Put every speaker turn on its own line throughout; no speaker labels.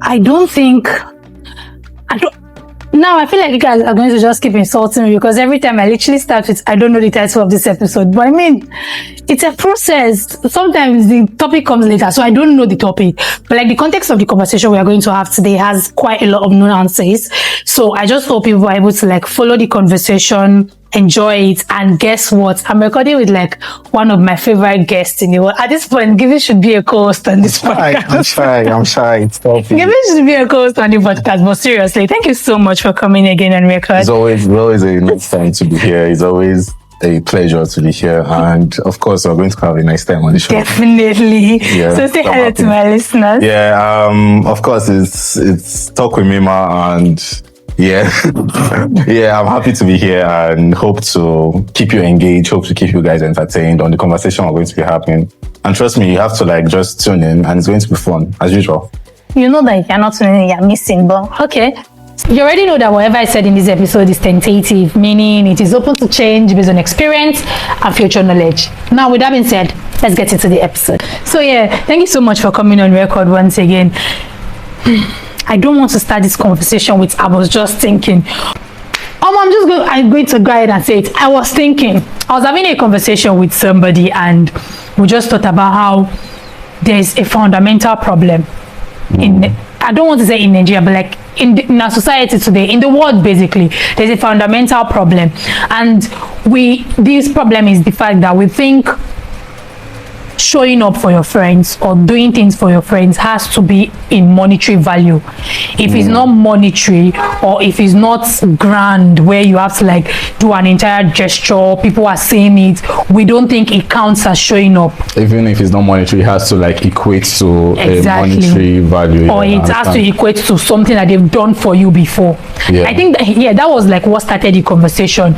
I don't think. Now I feel like you guys are going to just keep insulting me because every time I literally start with, I don't know the title of this episode. But I mean, it's a process. Sometimes the topic comes later, so I don't know the topic. But like the context of the conversation we are going to have today has quite a lot of nuances. So I just hope people are able to like follow the conversation, enjoy it, and guess what? I'm recording with like one of my favorite guests in the world. At this point, Gibbi should be a co-host on this podcast.
I'm shy. It's tough.
Gibbi should be a co-host on the podcast, but seriously, thank you so much for coming again on record.
It's always a nice time to be here. It's always a pleasure to be here, and of course, we're going to have a nice time on the show.
Definitely. Yeah, so say hello to my listeners.
Yeah. Of course, it's Talk with Mima, and yeah, I'm happy to be here and hope to keep you engaged, hope to keep you guys entertained on the conversation we're going to be having. And trust me, you have to like just tune in, and it's going to be fun as usual.
You know that if you're not tuning in, you're missing, but okay. You already know that whatever I said in this episode is tentative, meaning it is open to change based on experience and future knowledge. Now, with that being said, let's get into the episode. So yeah, thank you so much for coming on record once again. I don't want to start this conversation with I was just thinking. I'm going to go ahead and say it. I was thinking. I was having a conversation with somebody and we just thought about how there's a fundamental problem I don't want to say in Nigeria, but like in our society today, in the world basically, there's a fundamental problem. And this problem is the fact that we think showing up for your friends or doing things for your friends has to be in monetary value. If it's not monetary, or if it's not grand where you have to like do an entire gesture, people are saying it, we don't think it counts as showing up. Even if it's not monetary, it has to like equate to a monetary value, or it has to equate to something that they've done for you before. I think that was like what started the conversation.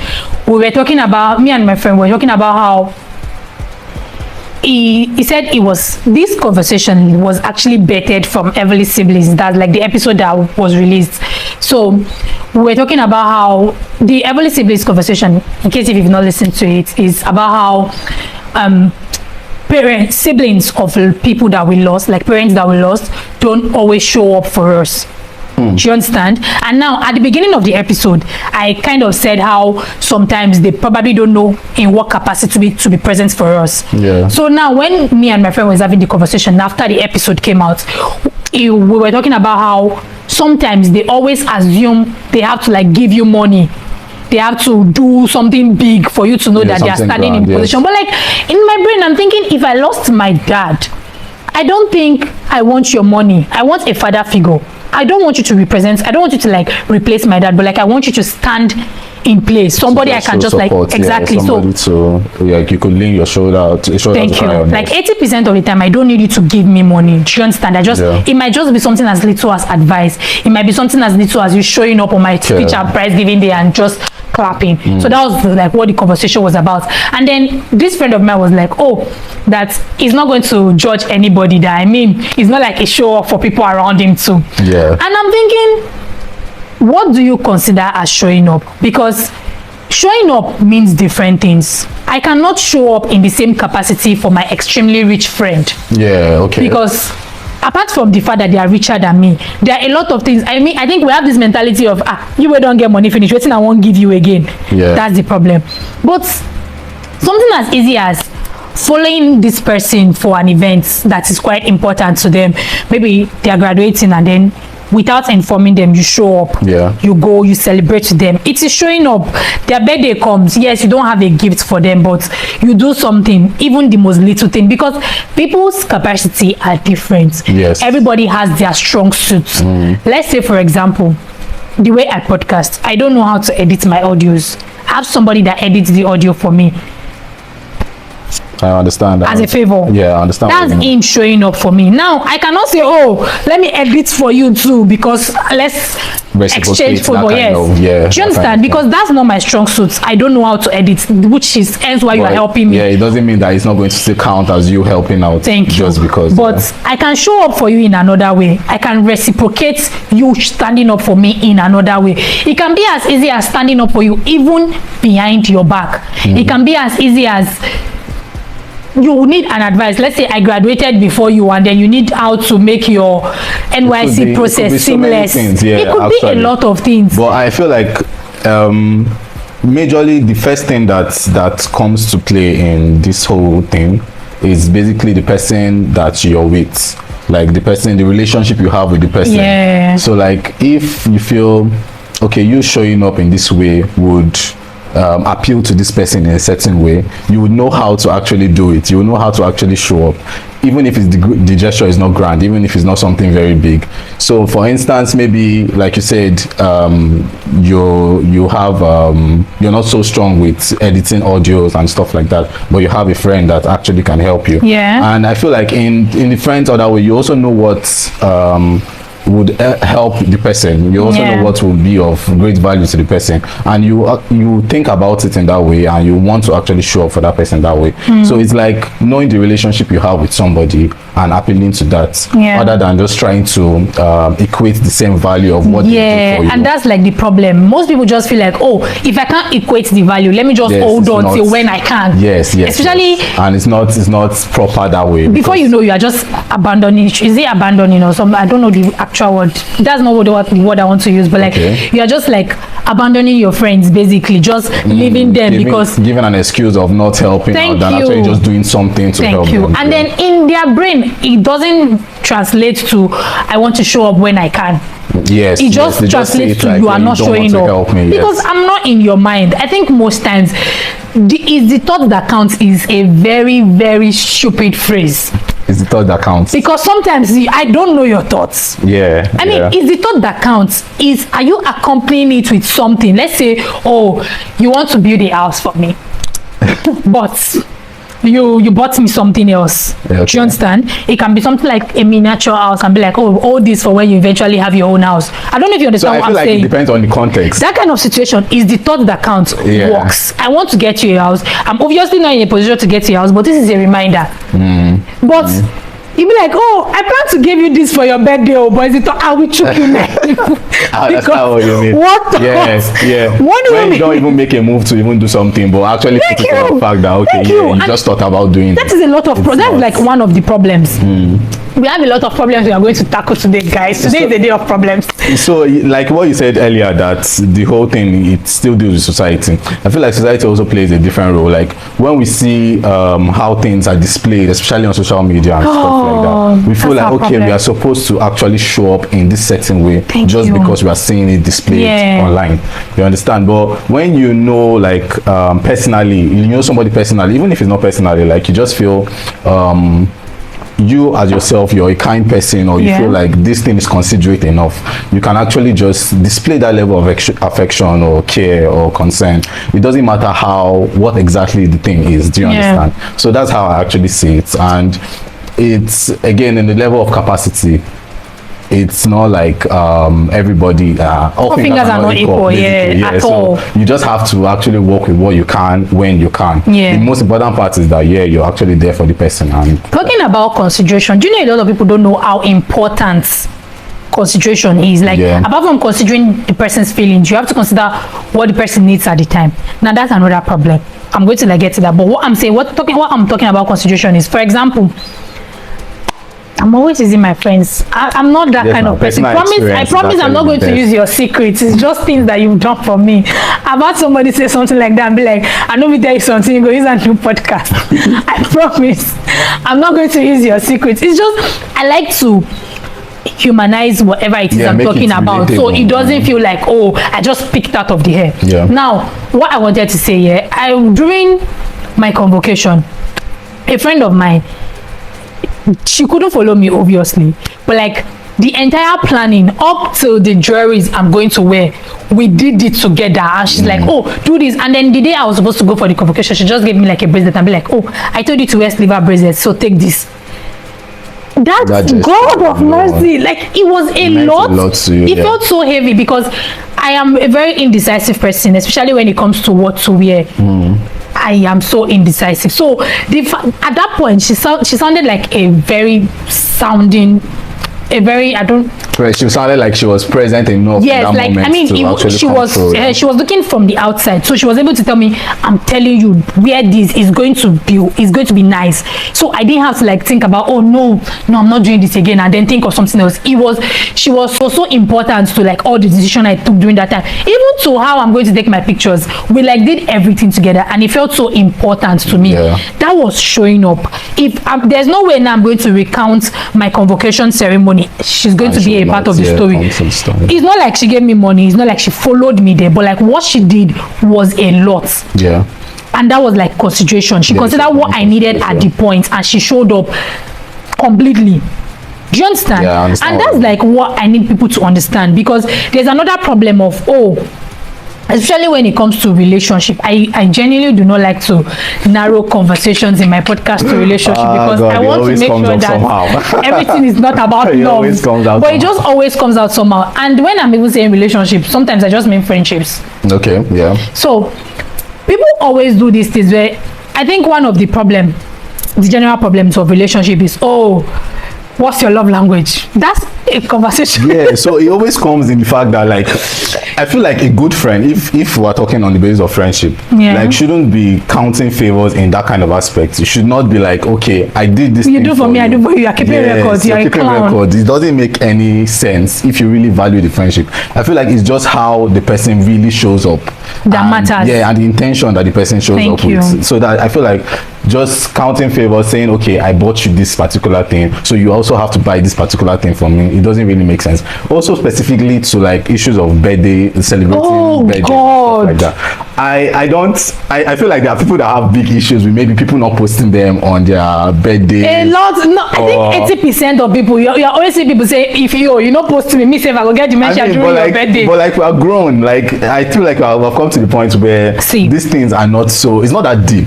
We were talking about, me and my friend were talking about how he said this conversation was actually bettered from Everly Siblings, that's like the episode that was released. So we were talking about how the Everly Siblings conversation, in case if you've not listened to it, is about how siblings of people that we lost, like parents that we lost, don't always show up for us. Do you understand? And now at the beginning of the episode, I kind of said how sometimes they probably don't know in what capacity to be present for us. So now when me and my friend was having the conversation after the episode came out, we were talking about how sometimes they always assume they have to like give you money, they have to do something big for you to know that they are standing in position. But like in my brain, I'm thinking, if I lost my dad, I don't think I want your money. I want a father figure. I don't want you to represent, I don't want you to like replace my dad, but like I want you to stand in place. Somebody I can just support, like exactly. So like you could lean your shoulder out. Thank you. Like 80% of the time, I don't need you to give me money. Do you understand? It might just be something as little as advice. It might be something as little as you showing up on my speech and prize giving day and just clapping. So that was like what the conversation was about. And then this friend of mine was like, oh, that he's not going to judge anybody. That I mean, it's not like a show off for people around him too. And I'm thinking, what do you consider as showing up? Because showing up means different things. I cannot show up in the same capacity for my extremely rich friend. Because apart from the fact that they are richer than me, there are a lot of things. I mean, I think we have this mentality of you don't get money finish, waiting I won't give you again. That's the problem. But something as easy as following this person for an event that is quite important to them, maybe they are graduating and then without informing them, you show up, you go, you celebrate with them. It is showing up. Their birthday comes, yes, you don't have a gift for them, but you do something, even the most little thing, because people's capacity are different. Everybody has their strong suits. Let's say, for example, the way I podcast, I don't know how to edit my audios. I have somebody that edits the audio for me.
I understand that.
As a favor.
I understand.
That's him showing up for me. Now, I cannot say, oh, let me edit for you too, because let's exchange for Do you understand? Because that's not my strong suit. I don't know how to edit, which is hence why you are helping me.
It doesn't mean that it's not going to still count as you helping out.
Thank you.
Just because.
But I can show up for you in another way. I can reciprocate you standing up for me in another way. It can be as easy as standing up for you, even behind your back. It can be as easy as you need an advice. Let's say I graduated before you, and then you need how to make your NYC process seamless.
Yeah,
it could be a lot of things.
But I feel like majorly the first thing that comes to play in this whole thing is basically the person that you're with, like the relationship you have with the person.
Yeah.
So like if you feel okay, you showing up in this way would appeal to this person in a certain way, you would know how to actually do it. You would know how to actually show up, even if it's the gesture is not grand, even if it's not something very big. So for instance, maybe like you said, you have you're not so strong with editing audios and stuff like that, but you have a friend that actually can help you.
Yeah.
And I feel like in the friends other way, you also know what would help the person. You also know what will be of great value to the person, and you think about it in that way, and you want to actually show up for that person that way. So it's like knowing the relationship you have with somebody and appealing to that, other than just trying to equate the same value of what they do for you.
And that's like the problem. Most people just feel like, oh, if I can't equate the value, let me just hold on till when I can. Especially
and it's not proper that way.
Before you know, you are just abandoning. Is it abandoning or something? I don't know the actual word. That's not what I want to use, but like you are just like abandoning your friends, basically just leaving them because
giving an excuse of not helping out than actually just doing something to help them.
And then in their brain it doesn't translate to I want to show up when I can. It just translates to like, you are not showing up because I'm not in your mind. I think most times the thought that counts is a very, very stupid phrase.
It's the thought that counts.
Because sometimes I don't know your thoughts.
I mean,
it's the thought that counts. Are you accompanying it with something? Let's say, oh, you want to build a house for me, but you bought me something else. Do you understand? It can be something like a miniature house and be like, oh, all this for when you eventually have your own house. I don't know if you understand what I'm saying.
I feel like it depends on the context.
That kind of situation is the thought that counts. Works. I want to get you a house. I'm obviously not in a position to get you a house, but this is a reminder. But you'll be like, oh, I plan to give you this for your birthday, oh, but is it I will choke you next.
That's not what you mean.
What? What do you mean?
You don't even make a move to even do something, but actually put it on the fact that you just thought about doing
that. Is a lot of that's like one of the problems. We have a lot of problems we are going to tackle today, guys. Today is the day of problems.
So like what you said earlier, that the whole thing, it still deals with society. I feel like society also plays a different role. Like when we see how things are displayed, especially on social media and stuff like that, we feel like okay, we are supposed to actually show up in this certain way because we are seeing it displayed online. You understand? But when you know, like personally, you know somebody personally, even if it's not personally, like you just feel you as yourself, you're a kind person, or you feel like this thing is considerate enough, you can actually just display that level of affection or care or concern. It doesn't matter what exactly the thing is. Do you understand? So that's how I actually see it. And it's again in the level of capacity. It's not like everybody all fingers are not equal at all. You just have to actually work with what you can when you can. The most important part is that you're actually there for the person. And
talking about consideration, do you know a lot of people don't know how important consideration is? Like apart from considering the person's feelings, you have to consider what the person needs at the time. Now that's another problem. I'm going to like get to that, but what I'm saying, what I'm talking about consideration is, for example, I'm always using my friends. I'm not that kind of person. I promise I'm not going to use your secrets. It's just things that you've done for me. I've had somebody say something like that and be like, I know we tell you something, you go use a new podcast. I promise I'm not going to use your secrets. It's just I like to humanize whatever it is I'm talking about, so it doesn't feel like, oh, I just picked out of the air. Now what I wanted to say during my convocation, a friend of mine, she couldn't follow me obviously, but like the entire planning up to the jewelries I'm going to wear, we did it together. And she's like, oh, do this. And then the day I was supposed to go for the convocation, she just gave me like a bracelet and be like, oh, I told you to wear sliver bracelets, so take this. That's God of mercy. Like it was a lot to you, it felt so heavy because I am a very indecisive person, especially when it comes to what to wear. I am so indecisive. So at that point she sounded like I
She sounded like she was present enough.
Yes,
in that
like
moment
I mean,
to actually
she was looking from the outside, so she was able to tell me, "I'm telling you, where this is going to be nice." So I didn't have to like think about, oh no, I'm not doing this again, and then think of something else. She was so important to like all the decision I took during that time, even to how I'm going to take my pictures. We like did everything together, and it felt so important to me.
Yeah.
That was showing up. If there's no way now I'm going to recount my convocation ceremony, she's going to be a part of the story. It's not like she gave me money, it's not like she followed me there, but like what she did was a lot.
Yeah.
And that was like consideration. She considered what I needed at the point, and she showed up completely. Do you understand?
Yeah, I understand.
And that's like what I need people to understand, because there's another problem of, especially when it comes to relationship, I genuinely do not like to narrow conversations in my podcast to relationship, because I want to make sure that everything is not about love, but it just always comes out somehow. And when I'm even saying relationship, sometimes I just mean friendships.
Okay, yeah.
So people always do these things where I think one of the general problems of relationship is, what's your love language? That's a conversation.
Yeah, so it always comes in the fact that like I feel like a good friend, if we're talking on the basis of friendship, like shouldn't be counting favors in that kind of aspect. You should not be like, okay, I did this.
You do for me, I do for you. You're keeping records. You're keeping records.
It doesn't make any sense if you really value the friendship. I feel like it's just how the person really shows up
that matters.
Yeah, and the intention that the person shows up with. So that I feel like just counting favors, saying, okay, I bought you this particular thing, so you also have to buy this particular thing from me. It doesn't really make sense. Also, specifically to like issues of birthday, celebrating birthday, stuff like that. I feel like there are people that have big issues with maybe people not posting them on their birthday.
A lot. No, I think 80% of people, you always see people say, if you not post to me say if I will get dementia during your birthday.
But like we are grown. Like I feel like we have come to the point where these things are not so. It's not that deep.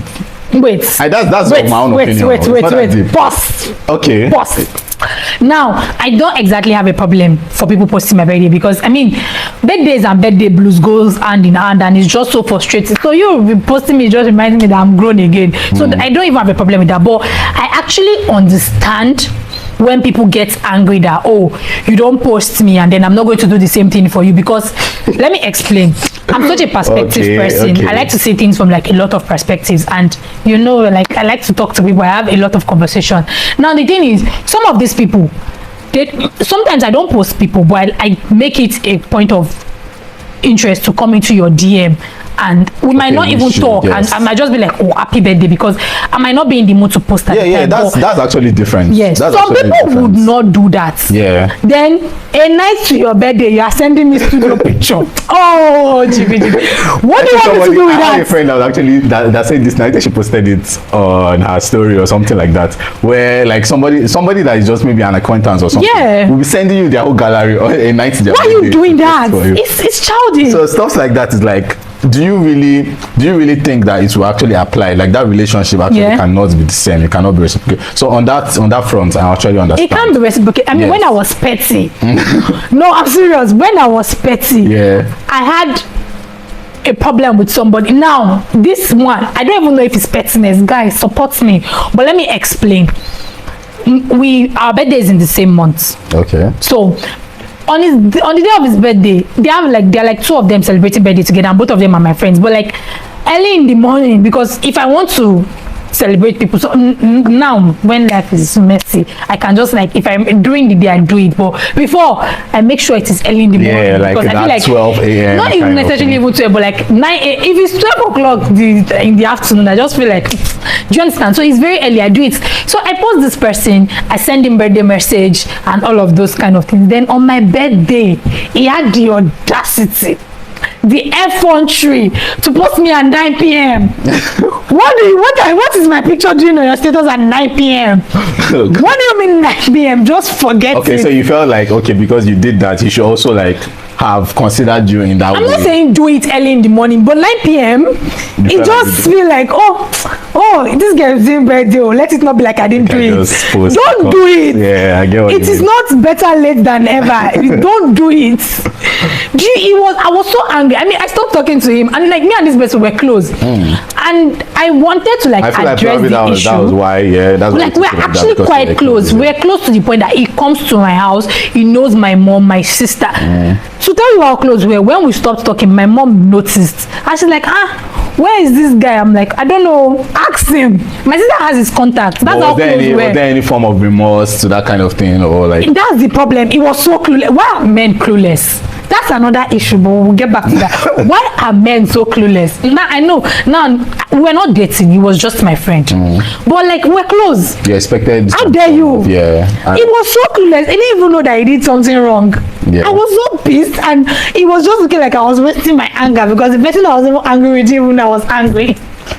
That's
my own opinion.
Wait. Pause.
Okay.
Pause. Now, I don't exactly have a problem for people posting my birthday, because I mean, birthdays and birthday blues goes hand in hand, and it's just so frustrating. So you posting me just reminds me that I'm grown again. So I don't even have a problem with that. But I actually understand when people get angry that, you don't post me and then I'm not going to do the same thing for you, because let me explain. I'm such a perspective person. I like to see things from like a lot of perspectives, and like I like to talk to people. I have a lot of conversation. Now the thing is, some of these people, sometimes I don't post people, but I make it a point of interest to come into your DM, and we might not even talk, and I might just be like, happy birthday, because I might not be in the mood to post that.
That's actually different.
Yes, some people would not do that. Then a night to your birthday, you are sending me studio picture. Gibbi. What do you want me to do with that? I have
a friend that was actually that said this night, she posted it on her story or something like that, where like somebody that is just maybe an acquaintance or something will be sending you their whole gallery or a night to their birthday.
Why are you doing that? It's childish.
So stuff like that is like, do you really think that it will actually apply? Like that relationship actually cannot be the same. It cannot be reciprocated. So on that front, I actually understand.
It can't be reciprocated. I mean, when I was petty, no, I'm serious. When I was petty, I had a problem with somebody. Now this one, I don't even know if it's pettiness. Guys, support me. But let me explain. Our birthday is in the same month.
Okay.
So on the day of his birthday, there are like two of them celebrating birthday together, and both of them are my friends. But like early in the morning, because if I want to celebrate people, so now when life is messy, I can just like, if I'm during the day, I do it. But before, I make sure it is early in the morning, because I feel like
12 a.m.
not even necessarily even 12, but like 9 a.m. If it's 12 o'clock in the afternoon, I just feel like, do you understand? So it's very early, I do it. So I post this person, I send him birthday message and all of those kind of things. Then on my birthday, he had the audacity, the effrontery to post me at 9 p.m. What is my picture doing on your status at 9 p.m.? What do you mean 9 p.m.? Just forget it.
Okay, so you felt like, because you did that, you should also like have considered you in that way.
I'm not saying do it early in the morning, but 9 p.m. it just feel like, this girl is doing birthday. Let it not be like I didn't do it. Don't do it.
Yeah, I get what
it is not better late than ever. Don't do it. I was so angry. I mean, I stopped talking to him, and like me and this person were close, and I wanted to like address the issue.
That was why, yeah. That's
like we're actually quite close. We're close to the point that he comes to my house. He knows my mom, my sister. To tell you how close we were, when we stopped talking, my mom noticed, and she's like, where is this guy? I'm like, I don't know. Ask him. My sister has his contact. That's how close we were.
Was there any form of remorse to that kind of thing, or like?
That's the problem. It was so clueless. Why are men clueless? That's another issue, but we'll get back to that. Why are men so clueless? Now I know. Now we're not dating. He was just my friend, but like we're close.
You expected?
How dare you?
Yeah.
He was so clueless. He didn't even know that he did something wrong. Yeah. I was so pissed, and he was just looking like I was wasting my anger, because the person I was even angry with him when I was angry.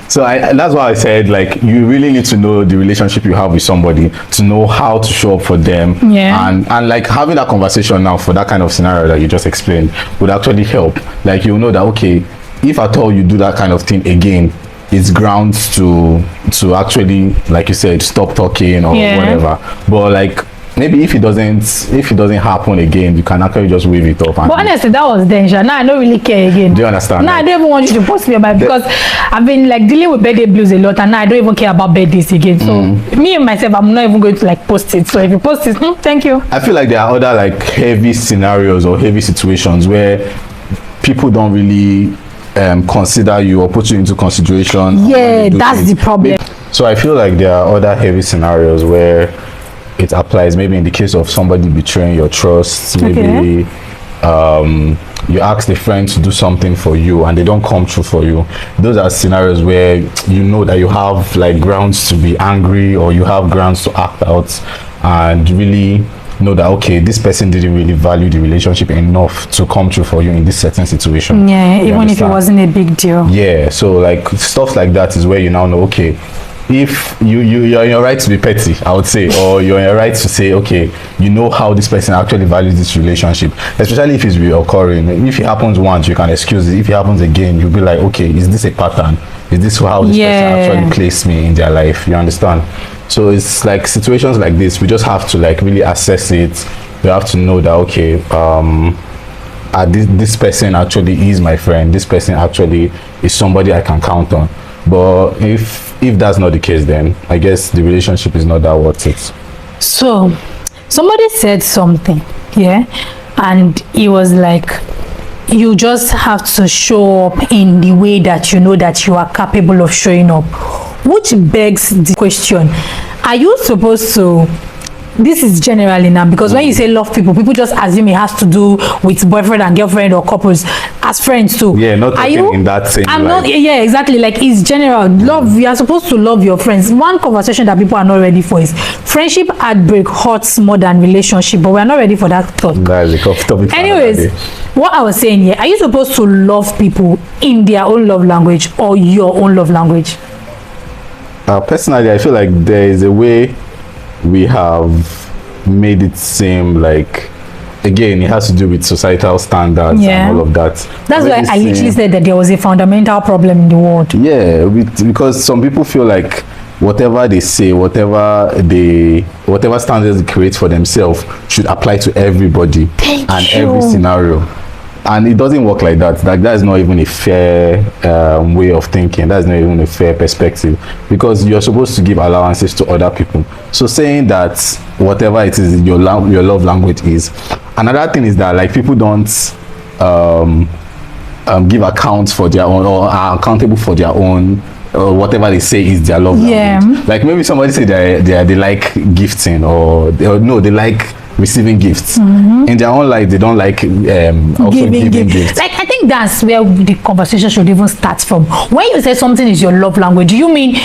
So that's why I said, like, you really need to know the relationship you have with somebody to know how to show up for them.
Yeah.
And like having that conversation now for that kind of scenario that you just explained would actually help. Like, you know that, okay, if at all you do that kind of thing again, it's grounds to actually, like you said, stop talking or whatever. But like, maybe if it doesn't happen again, you can actually just wave it off.
But honestly, that was danger. Now I don't really care again.
Do you understand?
Now I don't even want you to post me about it, because I've been like dealing with birthday blues a lot, and now I don't even care about birthdays again. So me and myself, I'm not even going to like post it. So if you post it, thank you.
I feel like there are other like heavy scenarios or heavy situations where people don't really consider you or put you into consideration.
Yeah, that's the problem.
So I feel like there are other heavy scenarios where it applies. Maybe in the case of somebody betraying your trust, maybe you ask a friend to do something for you and they don't come true for you. Those are scenarios where you know that you have like grounds to be angry, or you have grounds to act out, and really know that, okay, this person didn't really value the relationship enough to come true for you in this certain situation.
Yeah, even if it wasn't a big deal.
Yeah, so like stuff like that is where you now know, okay, if you're in your right to be petty, I would say, or you're in your right to say, okay, you know how this person actually values this relationship, especially if it's reoccurring. If it happens once, you can excuse it. If it happens again, you'll be like, okay, is this a pattern? Is this how this person actually placed me in their life? You understand? So it's like situations like this, we just have to like really assess it. We have to know that, okay, this person actually is my friend. This person actually is somebody I can count on. But if that's not the case, then I guess the relationship is not that worth it.
So somebody said something, and it was like, you just have to show up in the way that you know that you are capable of showing up, which begs the question, are you supposed to, this is generally now, because when you say love people just assume it has to do with boyfriend and girlfriend or couples, as friends too.
Yeah, not in that same
I'm not, yeah, exactly, like it's general. Love, you are supposed to love your friends. One conversation that people are not ready for is friendship heartbreak hurts more than relationship, but we're not ready for that talk.
That's a topic.
Anyways, what I was saying here, are you supposed to love people in their own love language or your own love language?
Personally, I feel like there is a way we have made it seem like, again, it has to do with societal standards and all of that.
That's why I literally said that there was a fundamental problem in the world.
Yeah, because some people feel like whatever they say, whatever standards they create for themselves should apply to everybody every scenario. And it doesn't work like that. Like, that is not even a fair way of thinking. That's not even a fair perspective, because you're supposed to give allowances to other people. So saying that whatever it is your love language is. Another thing is that like people don't give accounts for their own, or are accountable for their own, whatever they say is their love language. Like maybe somebody say they like gifting, or they like receiving gifts. In their own life, they don't like also giving gifts.
Like, I think that's where the conversation should even start from. When you say something is your love language, do you mean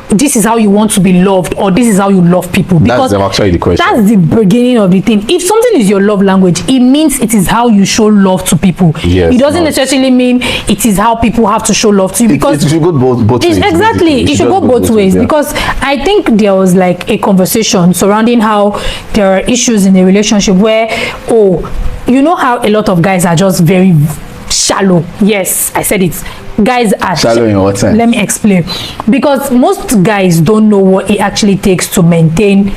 this is how you want to be loved, or this is how you love people? Because
that's actually the question.
That's the beginning of the thing. If something is your love language, it means it is how you show love to people. Yes, it doesn't necessarily mean it is how people have to show love to you, because
it should go both ways.
Exactly, it should go both ways. Because I think there was like a conversation surrounding how there are issues in a relationship where, you know how a lot of guys are just very shallow. Yes, I said it. Guys are
shallow in what sense?
Let me explain. Because most guys don't know what it actually takes to maintain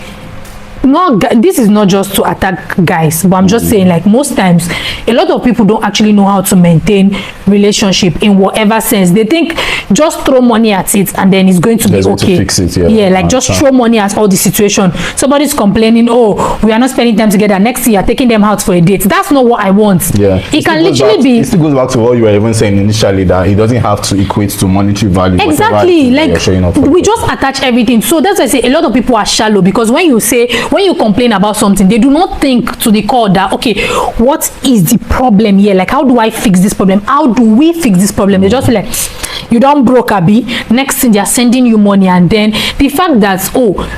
this is not just to attack guys, but I'm just saying, like, most times a lot of people don't actually know how to maintain relationship in whatever sense. They think just throw money at it and then it's going to be okay.
To fix it,
like just throw money at all the situation. Somebody's complaining, oh, we are not spending time together, next year taking them out for a date. That's not what I want. It can literally be.
It still goes back to what you were even saying initially, that it doesn't have to equate to monetary value.
Exactly. Like, we just attach everything. So that's why I say a lot of people are shallow, because when you complain about something, they do not think to the core that, okay, what is the problem here? Like, how do I fix this problem? How do we fix this problem? They just feel like, you don't broke, Abi. Next thing, they are sending you money, and then the fact that,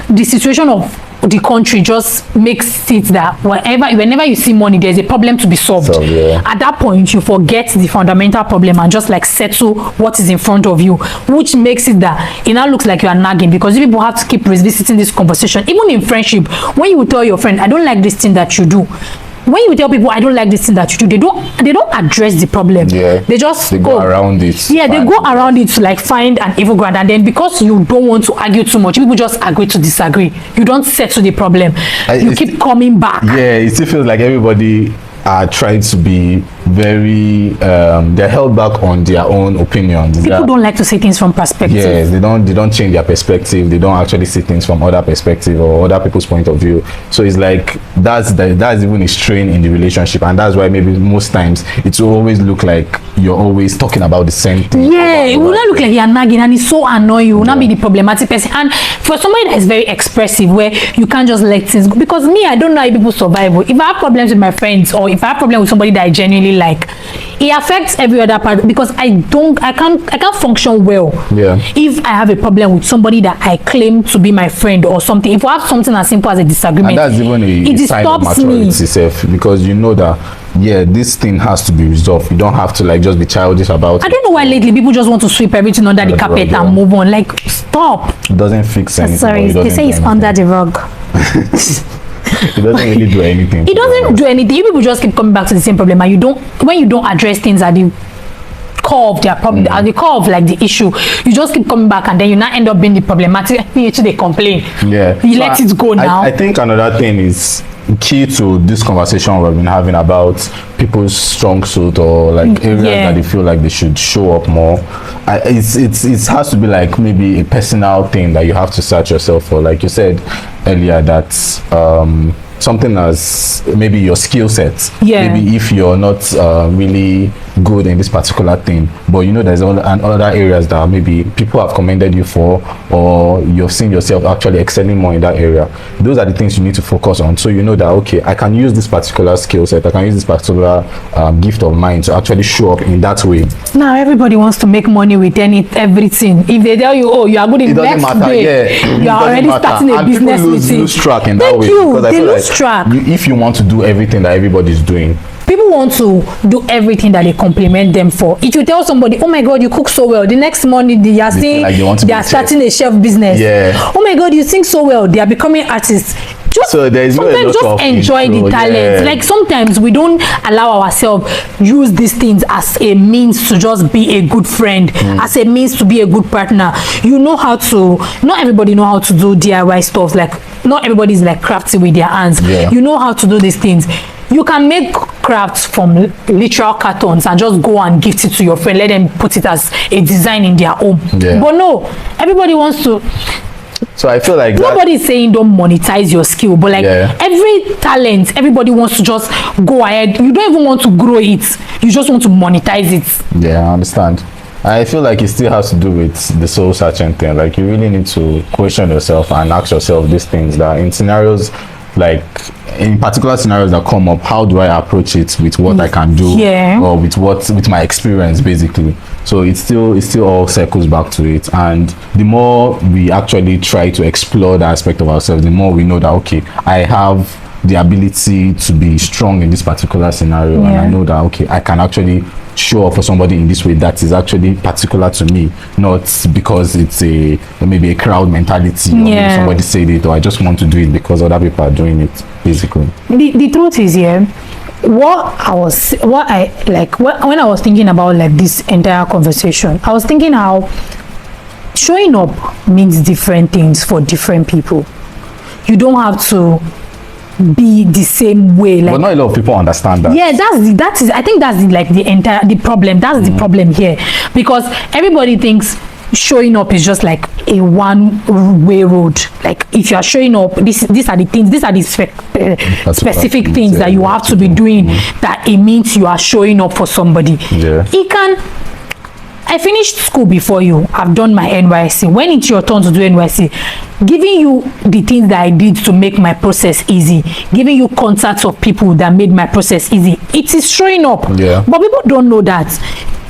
the situation of the country just makes it that whenever you see money, there's a problem to be solved. At that point, you forget the fundamental problem and just like settle what is in front of you, which makes it that it now looks like you are nagging, because people have to keep revisiting this conversation. Even in friendship, when you tell your friend, I don't like this thing that you do, when you tell people, I don't like this thing that you do, they don't address the problem. They just
go around it.
They go around it to like find an evil ground, and then because you don't want to argue too much, people just agree to disagree. You don't settle the problem. You keep coming back.
It still feels like everybody are trying to be very they're held back on their own opinions.
People don't like to see things from perspective.
They don't change their perspective. They don't actually see things from other perspective or other people's point of view. So it's like that's even a strain in the relationship, and that's why maybe most times it will always look like you're always talking about the same thing.
It will not look like you're nagging, and it's so annoying. You will not be the problematic person. And for somebody that is very expressive, where you can't just let things go, because me, I don't know how people survive. If I have problems with my friends, or if I have problems with somebody that I genuinely like, it affects every other part, because I can't function well if I have a problem with somebody that I claim to be my friend or something. If I have something as simple as a disagreement,
and that's even a sign of maturity itself, because you know that this thing has to be resolved. You don't have to like just be childish about
it. I don't know why lately people just want to sweep everything under the carpet and move on. Like, stop.
It doesn't fix anything.
Sorry, they say it's under the rug.
It doesn't really do anything.
It doesn't do anything. You people just keep coming back to the same problem, and when you don't address things at the core of their problem, at the core of like the issue, you just keep coming back, and then you now end up being the problematic. They complain. You let it go now.
I think another thing is key to this conversation we've been having about people's strong suit, or like areas that they feel like they should show up more. It has to be like maybe a personal thing that you have to search yourself for, like you said earlier, that something as maybe your skill set. Maybe if you're not really good in this particular thing, but you know there's other areas that maybe people have commended you for, or you've seen yourself actually excelling more in that area. Those are the things you need to focus on, so you know that, okay, I can use this particular skill set, I can use this particular gift of mine to actually show up in that way.
Now everybody wants to make money with everything. If they tell you, you are good in next day, you are already starting a business with it.
Lose track in that way.
Because I feel like track.
If you want to do everything that everybody's doing,
people want to do everything that they compliment them for. If you tell somebody, oh my god, you cook so well, the next morning they are saying they are starting a chef business. Oh my god, you sing so well, they are becoming artists. Sometimes just enjoy the talent. Like, sometimes we don't allow ourselves use these things as a means to just be a good friend, as a means to be a good partner. Not everybody know how to do DIY stuff. Like, not everybody is like crafty with their hands. You know how to do these things. You can make crafts from literal cartons and just go and gift it to your friend, let them put it as a design in their home. But no, everybody wants to.
So I feel like
nobody is saying don't monetize your skill, but like every talent, everybody wants to just go ahead. You don't even want to grow it, you just want to monetize it.
I understand. I feel like it still has to do with the soul searching thing. Like, you really need to question yourself and ask yourself these things, that in scenarios, like in particular scenarios that come up, how do I approach it with what I can do, or with my experience, basically. So it still all circles back to it. And the more we actually try to explore the aspect of ourselves, the more we know that, okay, I have the ability to be strong in this particular scenario, and I know that, okay, I can actually show up for somebody in this way that is actually particular to me, not because it's maybe a crowd mentality, or maybe somebody said it, or I just want to do it because other people are doing it, basically.
The truth is, when I was thinking about like this entire conversation, I was thinking how showing up means different things for different people. you don't have to be the same way. Like,
but not a lot of people understand that.
Yeah, that is I think that's the problem. That's the problem here, because everybody thinks showing up is just like a one-way road. Like, if you are showing up, these are the things, these are the specific things that you have to be doing, that it means you are showing up for somebody. I finished school before you. I've done my NYSC. When it's your turn to do NYSC, giving you the things that I did to make my process easy, giving you contacts of people that made my process easy, it is showing up. But people don't know that.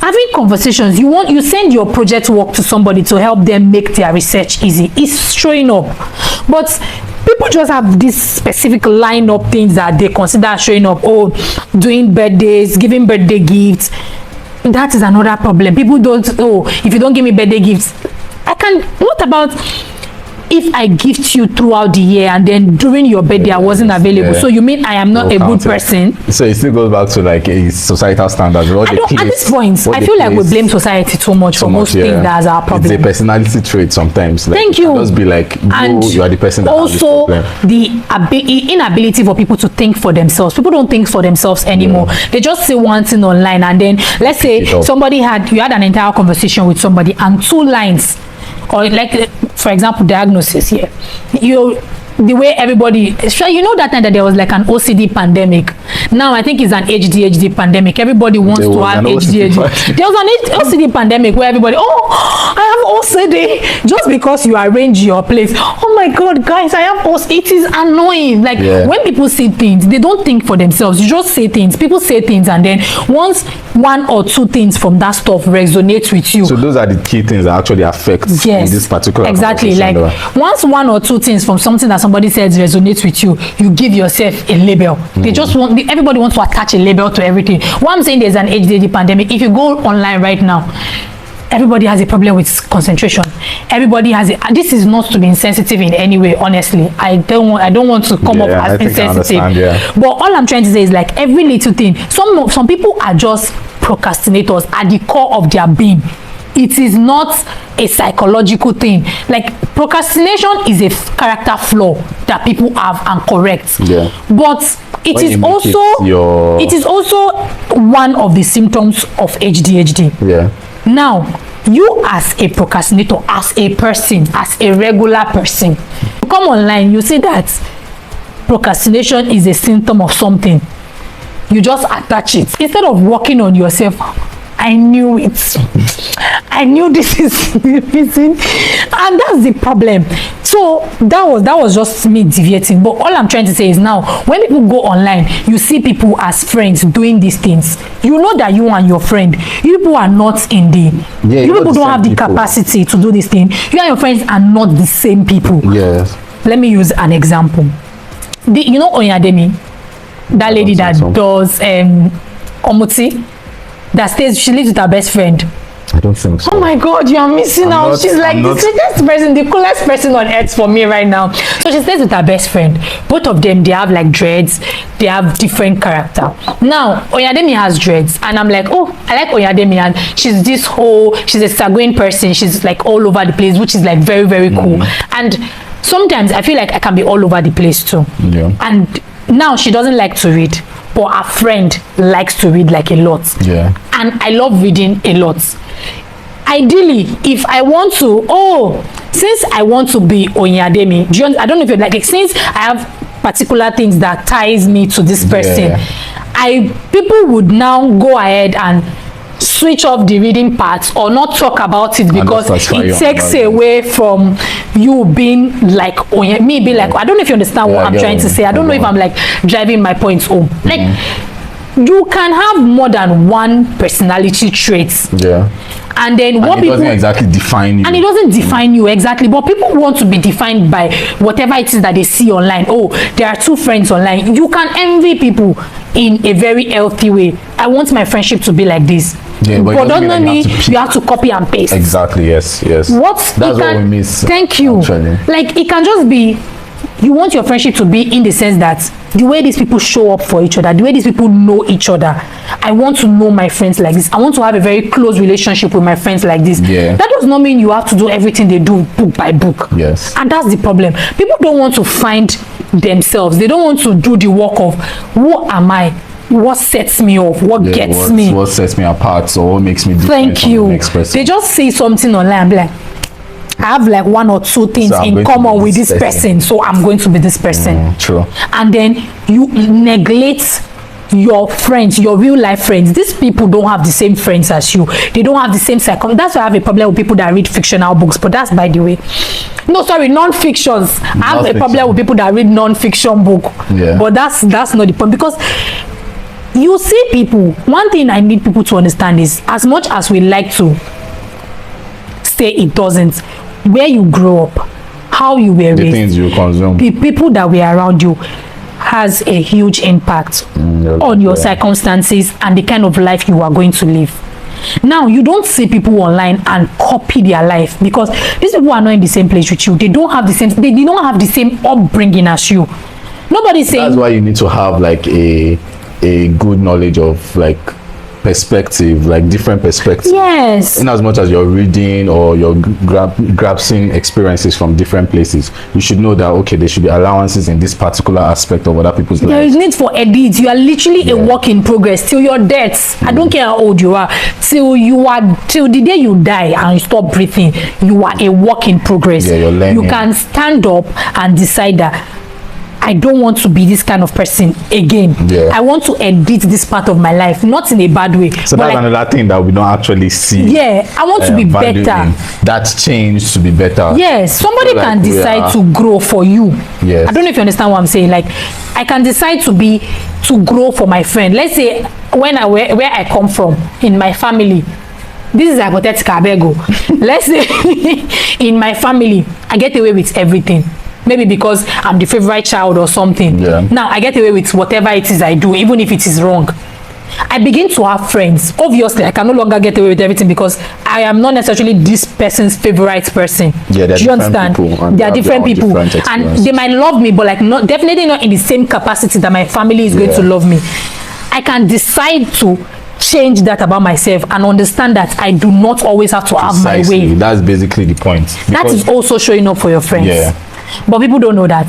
Having conversations, you send your project work to somebody to help them make their research easy. It's showing up. But people just have this specific line-up things that they consider showing up. Oh, doing birthdays, giving birthday gifts. That is another problem. People don't, if you don't give me birthday gifts, what about if I gift you throughout the year and then during your birthday I wasn't available? So you mean I am not a good person?
So it still goes back to like a societal standard.
At this point, I feel like we blame society too much for most things. That's our problem.
It's a personality trait sometimes. Like,
thank you.
Just be like, you are the person that
also the inability for people to think for themselves. People don't think for themselves anymore. They just say one thing online, and then let's say you had an entire conversation with somebody and 2 lines, or like, for example, diagnosis here. The way everybody, that time that there was like an OCD pandemic. Now I think it's an ADHD pandemic. Everybody wants to have ADHD. There was an OCD pandemic where everybody, I have OCD, just because you arrange your place. Oh my God, guys, I have OCD. It is annoying. Like, when people say things, they don't think for themselves. You just say things. People say things, and then once 1 or 2 things from that stuff resonate with you.
So those are the key things that actually affect in this particular
exactly. Like, once 1 or 2 things from something that somebody says resonates with you, you give yourself a label. They just everybody wants to attach a label to everything. What I'm saying, there's an ADHD pandemic. If you go online right now, everybody has a problem with concentration. Everybody has it. This is not to be insensitive in any way, honestly. I don't want to come up as insensitive. But all I'm trying to say is, like, every little thing. Some people are just procrastinators at the core of their being. It is not a psychological thing. Like, procrastination is a character flaw that people have and correct. But it is also one of the symptoms of ADHD. Now, you as a procrastinator, as a person, as a regular person, you come online, you see that procrastination is a symptom of something. You just attach it instead of working on yourself. I knew it. I knew this is the reason, and that's the problem. So that was just me deviating. But all I'm trying to say is, now when people go online, you see people as friends doing these things. You know that you and your friend, you people are not in the. You people don't have the capacity to do this thing. You and your friends are not the same people. Let me use an example. Oyademi, that lady that does Omuti, that stays, she lives with her best friend.
I don't think so.
Oh my God, you are missing out. She's like the sweetest person, the coolest person on earth for me right now. So she stays with her best friend. Both of them, they have like dreads. They have different character. Now, Oyademi has dreads, and I'm like, oh, I like Oyademi, and she's a sanguine person. She's like all over the place, which is like very, very cool. And sometimes I feel like I can be all over the place too. And now she doesn't like to read, but her friend likes to read like a lot. And I love reading a lot. Ideally, if I want to, since I want to be Oyademi, I don't know if you're like, since I have particular things that ties me to this person, people would now go ahead and switch off the reading part or not talk about it, because it takes away from you being like me being like, I don't know if you understand what I'm trying to say. I don't know if I'm like driving my points home. Like, you can have more than one personality traits. And then what people
doesn't exactly define you.
And it doesn't define you exactly, but people want to be defined by whatever it is that they see online. Oh, there are 2 friends online. You can envy people in a very healthy way. I want my friendship to be like this. But doesn't mean you have to copy and paste.
Exactly. Yes.
That's
what we miss.
Thank you.
Actually.
Like, it can just be, you want your friendship to be in the sense that the way these people show up for each other, the way these people know each other. I want to know my friends like this. I want to have a very close relationship with my friends like this.
Yeah.
That does not mean you have to do everything they do book by book.
Yes.
And that's the problem. People don't want to find themselves. They don't want to do the work of who am I? What sets me off? What gets me?
What sets me apart? So what makes me different from the next person?
They just see something online and be like, I have like one or two things in common with this person, so I'm going to be this person.
True.
And then you neglect your friends, your real life friends. These people don't have the same friends as you. They don't have the same psychology. That's why I have a problem with people that read fictional books. But that's by the way. No, sorry, non-fictions. I have a problem with people that read non-fiction book.
Yeah.
But that's not the point, because you see people. One thing I need people to understand is, as much as we like to say it doesn't, where you grow up, how you were raised,
the things you consume,
the people that were around you has a huge impact on your circumstances and the kind of life you are going to live. Now, you don't see people online and copy their life, because these people are not in the same place with you. They don't have the same upbringing as you. Nobody's saying.
That's why you need to have like a good knowledge of like perspective, like different perspectives.
Yes.
In as much as you're reading or you're grasping experiences from different places, you should know that okay, there should be allowances in this particular aspect of other people's lives.
There is need for edits. You are literally a work in progress till your death. I don't care how old you are, till the day you die and you stop breathing, you are a work in progress.
Yeah, you're learning.
You can stand up and decide that I don't want to be this kind of person again.
Yeah.
I want to edit this part of my life, not in a bad way.
So that's like, another thing that we don't actually see.
Yeah, I want to be better.
That's changed to be better.
Yes, somebody can decide to grow for you.
Yes.
I don't know if you understand what I'm saying. Like, I can decide to grow for my friend. Let's say where I come from in my family. This is hypothetical, I beg you. Let's say in my family, I get away with everything. Maybe because I'm the favorite child or something.
Yeah.
Now I get away with whatever it is I do, even if it is wrong. I begin to have friends. Obviously, I can no longer get away with everything because I am not necessarily this person's favorite person.
Yeah,
do you understand? They are different people, and they might love me, but like definitely not in the same capacity that my family is going to love me. I can decide to change that about myself and understand that I do not always have to have my way.
That's basically the point.
That is also showing up for your friends.
Yeah.
But people don't know that.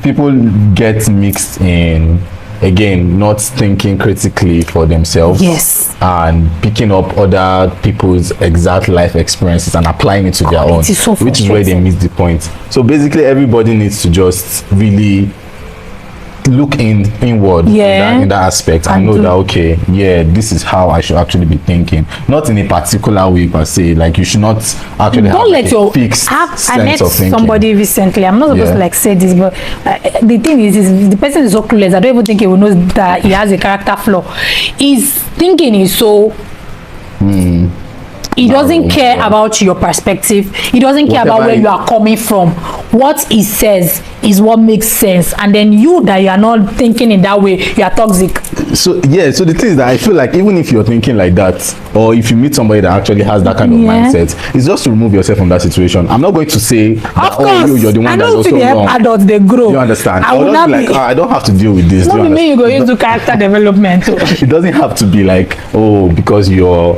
People get mixed in, again, not thinking critically for themselves.
Yes.
And picking up other people's exact life experiences and applying it to their own, which is where they miss the point. So basically, everybody needs to just really look inward in that aspect and know that okay, this is how I should actually be thinking, not in a particular way per se. Like, you should not actually have fixed sense
I met
of thinking.
somebody recently. I'm not supposed to like say this, but the thing is the person is so clueless. I don't even think he will know that he has a character flaw. His thinking is so he doesn't care about your perspective. He doesn't care about where you are coming from. What he says is what makes sense. And then you that you are not thinking in that way, you are toxic.
So so the thing is that I feel like even if you're thinking like that, or if you meet somebody that actually has that kind of mindset, it's just to remove yourself from that situation. I'm not going to say that, you're the one that's also wrong.
Adults, they grow.
You understand? I would not be like, I don't have to deal with this.
What do you mean you go into character development?
It doesn't have to be like, because you're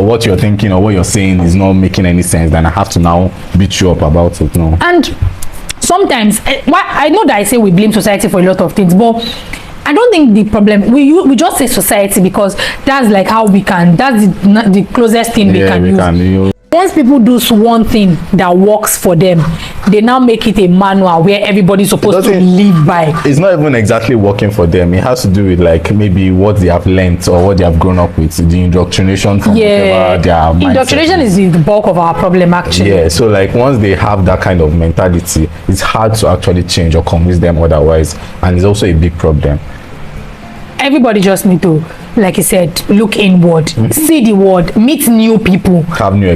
what you're thinking or what you're saying is not making any sense, then I have to now beat you up about it. No.
And sometimes, I know that I say we blame society for a lot of things, but I don't think the problem, we just say society because that's like how we can, that's the closest thing we can use. Once people do one thing that works for them, they now make it a manual where everybody's supposed to live by.
It's not even exactly working for them. It has to do with like maybe what they have learned or what they have grown up with, the indoctrination from whatever their mindset.
Indoctrination is the bulk of our problem, actually.
Yeah, so like once they have that kind of mentality, it's hard to actually change or convince them otherwise, and it's also a big problem.
Everybody just need to, like you said, look inward, see the world, meet new people, have new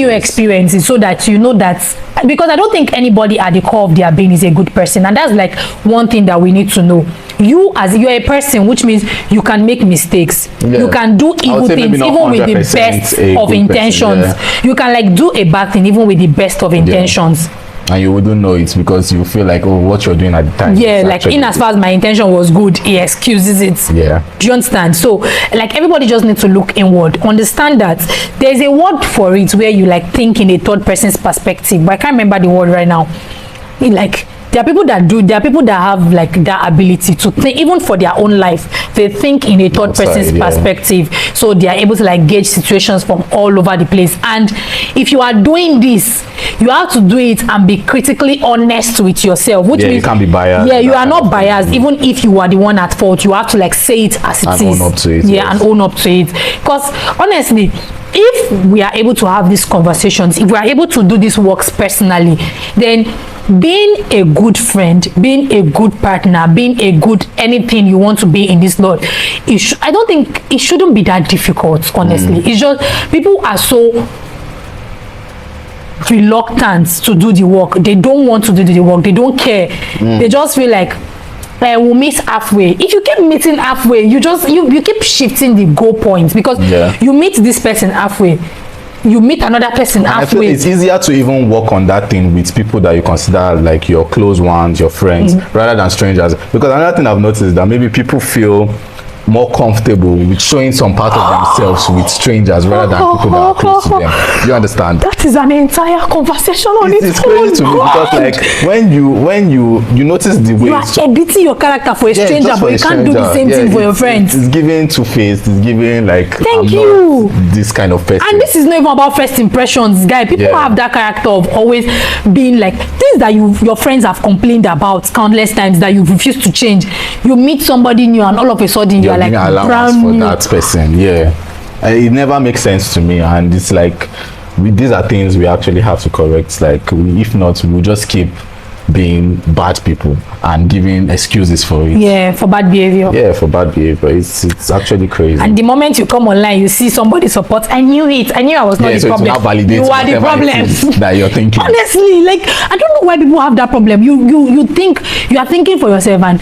experiences, so that you know that, because I don't think anybody at the core of their being is a good person, and that's like one thing that we need to know. You're a person, which means you can make mistakes, you can do evil things even with the best of intentions, you can like do a bad thing even with the best of intentions.
and you wouldn't know it because you feel like, oh, what you're doing at the time.
Yeah, like in as far as my intention was good, he excuses it.
Yeah.
Do you understand? So like everybody just needs to look inward, understand that there's a word for it where you like think in a third person's perspective, but I can't remember the word right now. Like there are people that have like that ability to think, even for their own life, they think in a third person's perspective, so they are able to like gauge situations from all over the place. And if you are doing this, you have to do it and be critically honest with yourself, which means
you can't be biased.
Yeah, you are not biased. Even if you are the one at fault, you have to like say it as it is.
Own up to it.
Yeah, and own up to it. Because honestly, if we are able to have these conversations, if we are able to do these works personally, then being a good friend, being a good partner, being a good anything you want to be in this world, I don't think it shouldn't be that difficult, honestly. It's just people are so reluctant to do the work. They don't want to do the work. They don't care. They just feel like we'll meet halfway. If you keep meeting halfway, you keep shifting the goal points, because you meet this person halfway, you meet another person halfway.
I feel it's easier to even work on that thing with people that you consider like your close ones, your friends, rather than strangers. Because another thing I've noticed is that maybe people feel more comfortable with showing some part of themselves with strangers rather than people that are close to them. You understand?
That is an entire conversation on its own.
It's crazy to me, because like when you notice the way
you are editing your character for a stranger, but you can't do the same thing for your friends.
It's giving two-faced. It's giving like,
thank you,
this kind of person.
And this is not even about first impressions, guy. People have that character of always being like things that your friends have complained about countless times that you refuse to change. You meet somebody new and all of a sudden you're like
allowance for that person. It never makes sense to me, and it's like these are things we actually have to correct. Like if not, we'll just keep being bad people and giving excuses for it.
For bad behavior.
For bad behavior. It's actually crazy.
And the moment you come online, you see somebody support. I knew I was not the problem. You are the problem
that you're thinking.
Honestly, like I don't know why people have that problem. You think you are thinking for yourself, and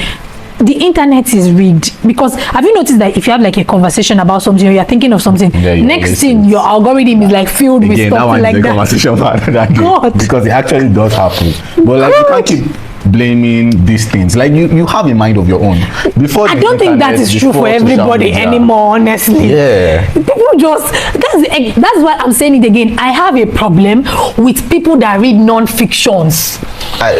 the internet is rigged. Because have you noticed that if you have like a conversation about something or you're thinking of something, next thing your algorithm is like filled with something like that.
Conversation God. Because it actually does happen. But like you can't keep blaming these things. Like you have a mind of your own. Before I
don't think that is true for everybody anymore, honestly. People just that's why I'm saying it again. I have a problem with people that read non-fictions.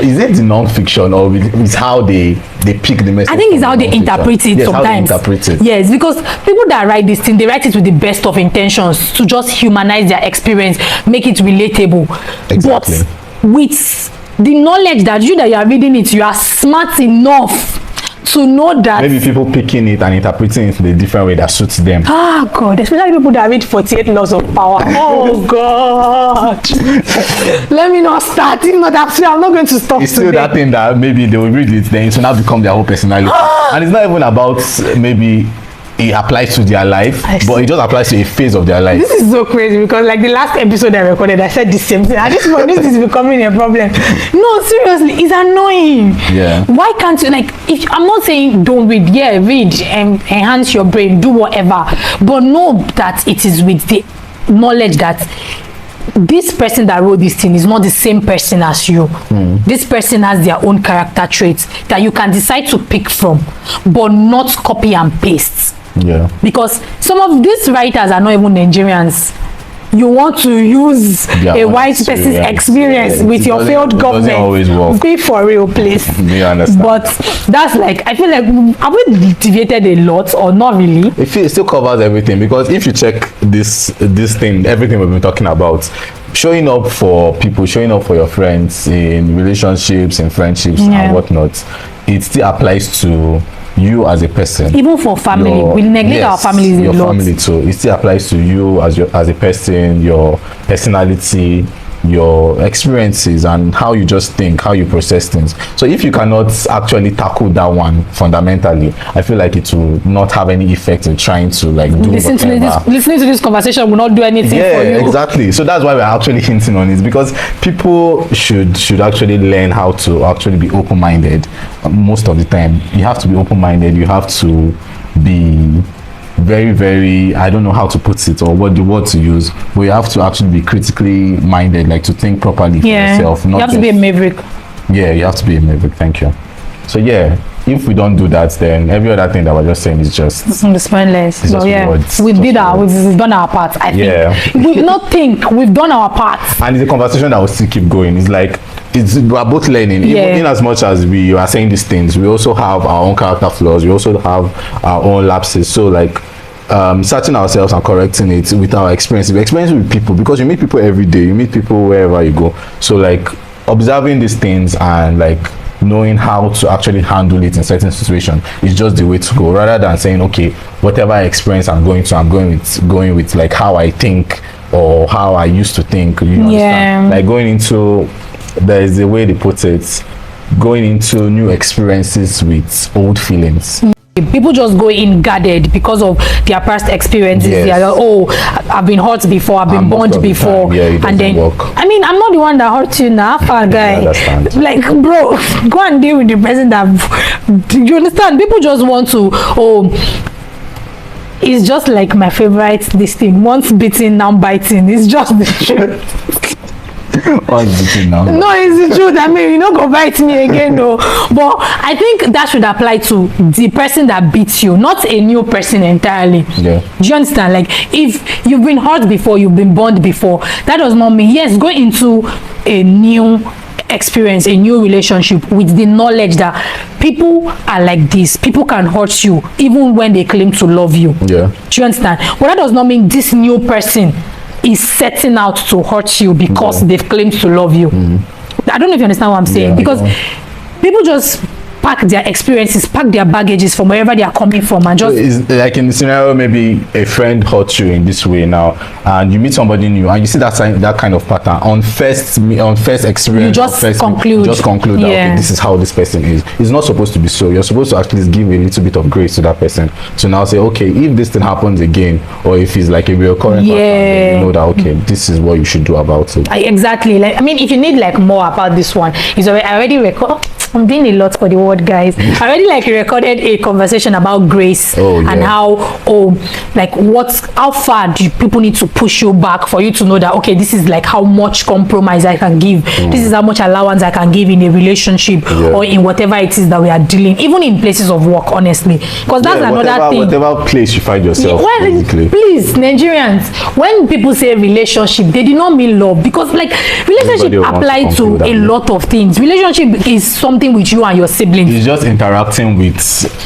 Is it the non-fiction, or is how they pick the message?
I think it's how they interpret it sometimes.
How they interpret it.
Yes, because people that write this thing, they write it with the best of intentions to just humanize their experience, make it relatable.
Exactly.
But with the knowledge that you are reading it, you are smart enough to know that
maybe people picking it and interpreting it in a different way that suits them.
God, especially people that read 48 laws of power. Oh God. Let me not start. If not, I'm not going to stop.
It's still that thing that maybe they will read it, then it will now become their whole personality. And it's not even about maybe it applies to their life, but it just applies to a phase of their life. This
is so crazy, because like the last episode I recorded, I said the same thing. At this point, this is becoming a problem. No, seriously, it's annoying. Why can't you, like, if I'm not saying don't read, read and enhance your brain, do whatever, but know that it is with the knowledge that this person that wrote this thing is not the same person as you. This person has their own character traits that you can decide to pick from, but not copy and paste. Because some of these writers are not even Nigerians. You want to use a white person's experience with your failed government.
Always work.
Be for real, please.
You understand?
But that's like, I feel like, have we deviated a lot or not really?
It still covers everything, because if you check this thing, everything we've been talking about, showing up for people, showing up for your friends in relationships, in friendships and whatnot, it still applies to you as a person.
Even for family, we neglect our families a lot.
Your family too. It still applies to you as a person, your personality, your experiences, and how you just think, how you process things. So if you cannot actually tackle that one fundamentally, I feel like it will not have any effect in trying to like do
listening to this conversation will not do anything for you.
Exactly. So that's why we're actually hinting on it, because people should actually learn how to actually be open-minded. Most of the time you have to be open-minded, you have to be very, very, I don't know how to put it or what the word to use, but you have to actually be critically minded, like to think properly for yourself.
You have to be a maverick.
Yeah, you have to be a maverick. Thank you. So yeah, if we don't do that, then every other thing that we're just saying is just
it's pointless.
It's
So yeah,
words,
we've
just
done our part. I think.
Yeah.
We will not think we've done our part.
And it's a conversation that will still keep going. It's like we're both learning.
Yeah.
Even in as much as we are saying these things, we also have our own character flaws. We also have our own lapses. So like searching ourselves and correcting it with our experience. We experience with people, because you meet people every day. You meet people wherever you go. So like observing these things and like knowing how to actually handle it in certain situations is just the way to go, rather than saying, okay, whatever experience I'm going with like how I think or how I used to think. You understand? Like going into, there is a way they put it, going into new experiences with old feelings.
People just go in guarded because of their past experiences.
Yes.
They're like, oh, I've been hurt before, I've been burned before. And then,
work.
I mean, I'm not the one that hurt you now, guy. Like, bro, go and deal with the person that, do you understand? People just want to, it's just like my favorite, this thing, once bitten, now biting. It's just the truth.
No,
it's the truth. I mean, you don't go bite me again, no. But I think that should apply to the person that beats you, not a new person entirely.
Yeah.
Do you understand? Like, if you've been hurt before, you've been burned before, that does not mean, yes, go into a new experience, a new relationship with the knowledge that people are like this. People can hurt you even when they claim to love you.
Yeah.
Do you understand? But that does not mean this new person is setting out to hurt you because they've claimed to love you. I don't know if you understand what I'm saying, because people just pack their experiences, pack their baggages from wherever they are coming from, and just
it's like in the scenario, maybe a friend hurt you in this way now, and you meet somebody new, and you see that kind of pattern on first experience.
You just conclude
that okay, this is how this person is. It's not supposed to be so. You're supposed to at least give a little bit of grace to that person to now say, okay, if this thing happens again, or if it's like a recurrent pattern, then you know that okay, this is what you should do about it.
Exactly. Like, I mean, if you need like more about this one, I already record. I'm doing a lot for the word, guys. I already like recorded a conversation about grace and how how far do people need to push you back for you to know that okay, this is like how much compromise I can give. This is how much allowance I can give in a relationship or in whatever it is that we are dealing, even in places of work, honestly, because that's another thing.
Whatever place you find yourself.
Please, Nigerians, when people say relationship, they do not mean love, because like relationship applies to a lot of things. Relationship is something with you and your siblings.
It's just interacting with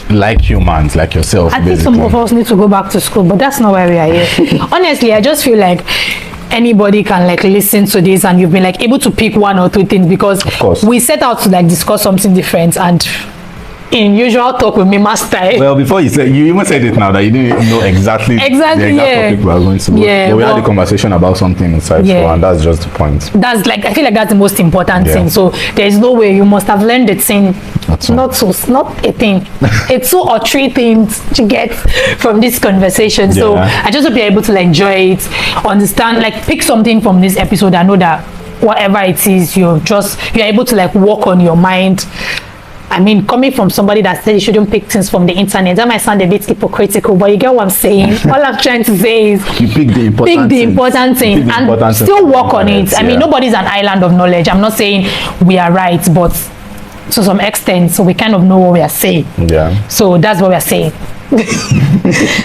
like humans, like yourself.
I think some of us need to go back to school, but that's not why we are here. Honestly, I just feel like anybody can like listen to this and you've been like able to pick one or two things, because we set out to like discuss something different, and in usual talk with me style.
Well, before you even said it now that you didn't know exactly the exact topic we are going to go. But we had a conversation about something insightful, and that's just the point.
That's like, I feel like that's the most important thing. So there is no way, you must have learned the thing. Not a thing. It's 2 or 3 things to get from this conversation. So I just hope you're able to enjoy it, understand, like pick something from this episode. I know that whatever it is, you're able to like work on your mind. I mean, coming from somebody that said you shouldn't pick things from the internet, that might sound a bit hypocritical, but you get what I'm saying. All I'm trying to say is
you pick the important
thing and still work on it. I mean, nobody's an island of knowledge. I'm not saying we are right, but to some extent, so we kind of know what we are saying. So that's what we are saying.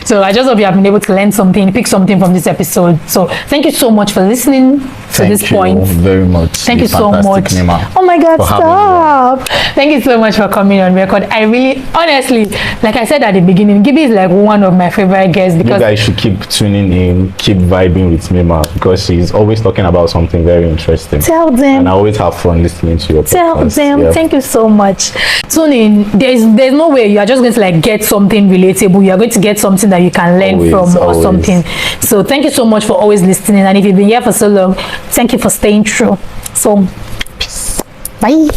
So I just hope you have been able to learn something, pick something from this episode. So thank you so much for listening to this point.
Thank you very much.
Thank you so much.
Mima,
oh my God, stop. Thank you so much for coming on record. I really, honestly, like I said at the beginning, Gibbi is like one of my favorite guests, because
you guys should keep tuning in, keep vibing with Mima, because she's always talking about something very interesting.
Tell them.
And I always have fun listening to your podcast.
Tell them. Thank you so much. Tune in. There's no way you are just going to like get something relatable. You are going to get something that you can learn from or something. So thank you so much for always listening. And if you've been here for so long, thank you for staying true. So, peace. Bye.